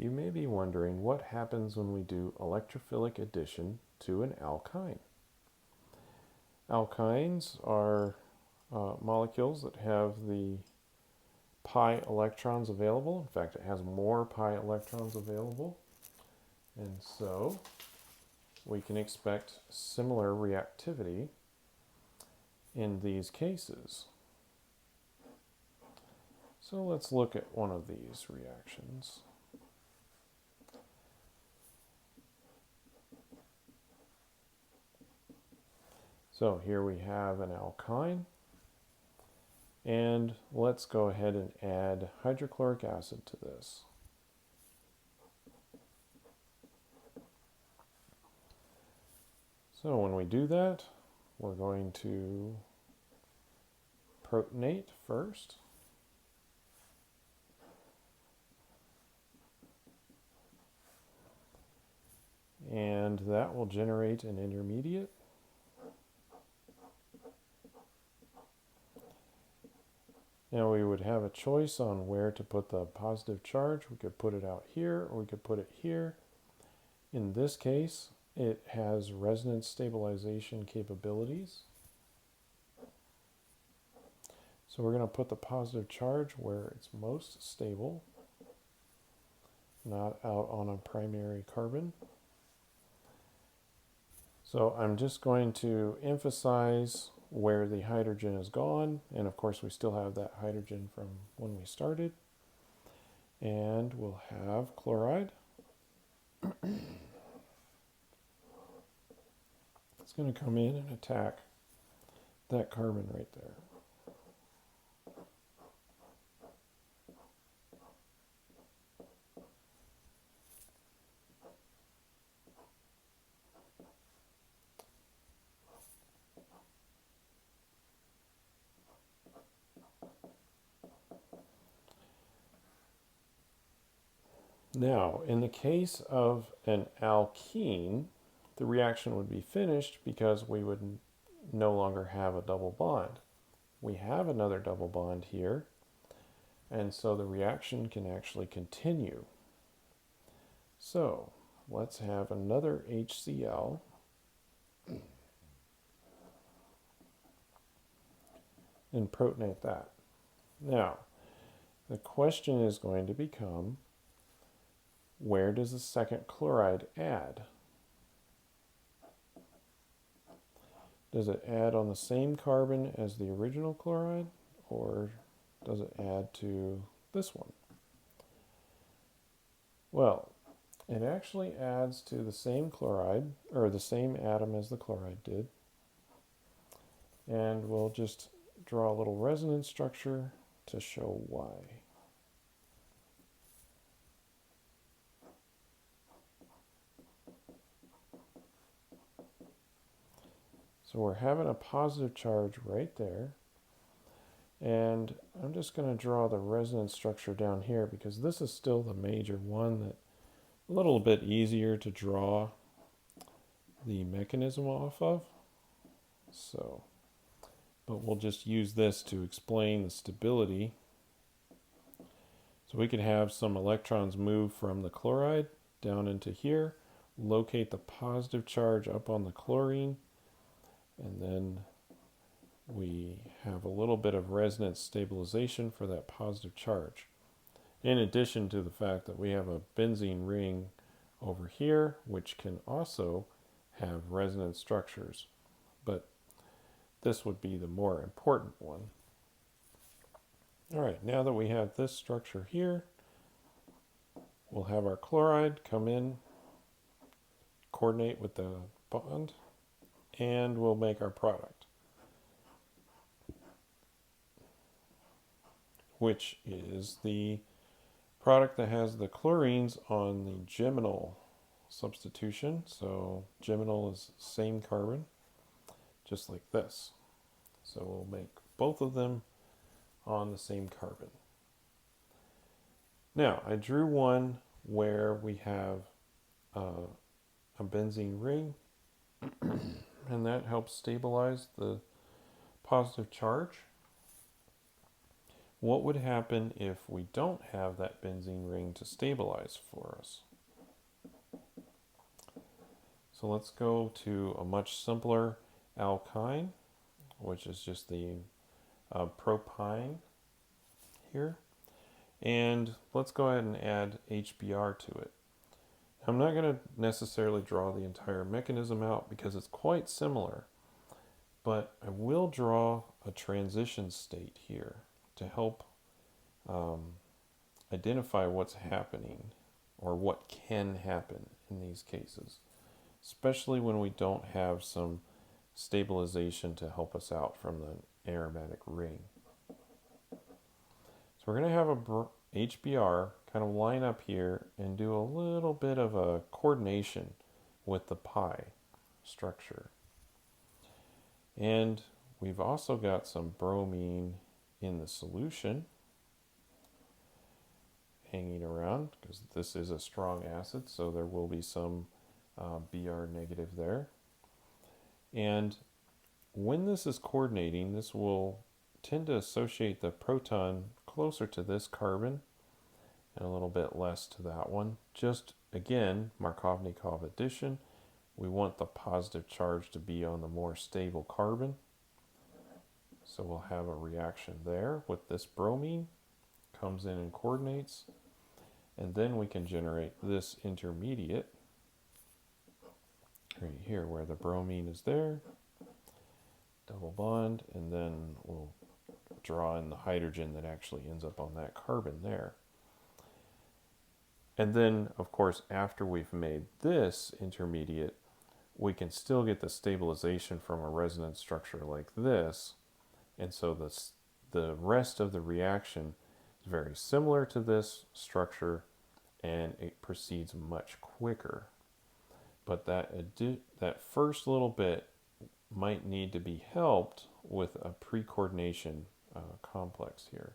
You may be wondering what happens when we do electrophilic addition to an alkyne. Alkynes are molecules that have the pi electrons available. In fact, it has more pi electrons available. And so we can expect similar reactivity in these cases. So let's look at one of these reactions. So here we have an alkyne, and let's go ahead and add hydrochloric acid to this. So when we do that, we're going to protonate first. And that will generate an intermediate. Now we would have a choice on where to put the positive charge. We could put it out here, or we could put it here. In this case, it has resonance stabilization capabilities. So we're going to put the positive charge where it's most stable, not out on a primary carbon. So I'm just going to emphasize where the hydrogen is gone, and of course we still have that hydrogen from when we started. And we'll have chloride. It's going to come in and attack that carbon right there. Now, in the case of an alkene, the reaction would be finished because we would no longer have a double bond. We have another double bond here, and so the reaction can actually continue. So let's have another HCl. And protonate that. Now, the question is going to become, where does the second chloride add? Does it add on the same carbon as the original chloride, or does it add to this one? Well, it actually adds to the same chloride, or the same atom as the chloride did. And we'll just draw a little resonance structure to show why. So we're having a positive charge right there. And I'm just going to draw the resonance structure down here because this is still the major one that a little bit easier to draw the mechanism off of. So, but we'll just use this to explain the stability. So we could have some electrons move from the chloride down into here, locate the positive charge up on the chlorine, and then we have a little bit of resonance stabilization for that positive charge. In addition to the fact that we have a benzene ring over here, which can also have resonance structures. But this would be the more important one. All right, now that we have this structure here, we'll have our chloride come in, coordinate with the bond, and we'll make our product, which is the product that has the chlorines on the geminal substitution. So geminal is same carbon, just like this. So we'll make both of them on the same carbon. Now, I drew one where we have a benzene ring, and that helps stabilize the positive charge. What would happen if we don't have that benzene ring to stabilize for us? So let's go to a much simpler alkyne, which is just the propyne here. And let's go ahead and add HBr to it. I'm not going to necessarily draw the entire mechanism out because it's quite similar, but I will draw a transition state here to help identify what's happening or what can happen in these cases, especially when we don't have some stabilization to help us out from the aromatic ring. So we're going to have a HBr kind of line up here and do a little bit of a coordination with the pi structure. And we've also got some bromine in the solution hanging around because this is a strong acid, so there will be some Br negative there. And when this is coordinating, this will tend to associate the proton closer to this carbon and a little bit less to that one. Just again, Markovnikov addition, we want the positive charge to be on the more stable carbon. So we'll have a reaction there with this bromine, comes in and coordinates, and then we can generate this intermediate right here where the bromine is there, double bond, and then we'll draw in the hydrogen that actually ends up on that carbon there. And then, of course, after we've made this intermediate, we can still get the stabilization from a resonance structure like this. And so the rest of the reaction is very similar to this structure, and it proceeds much quicker. But that first little bit might need to be helped with a pre-coordination complex here.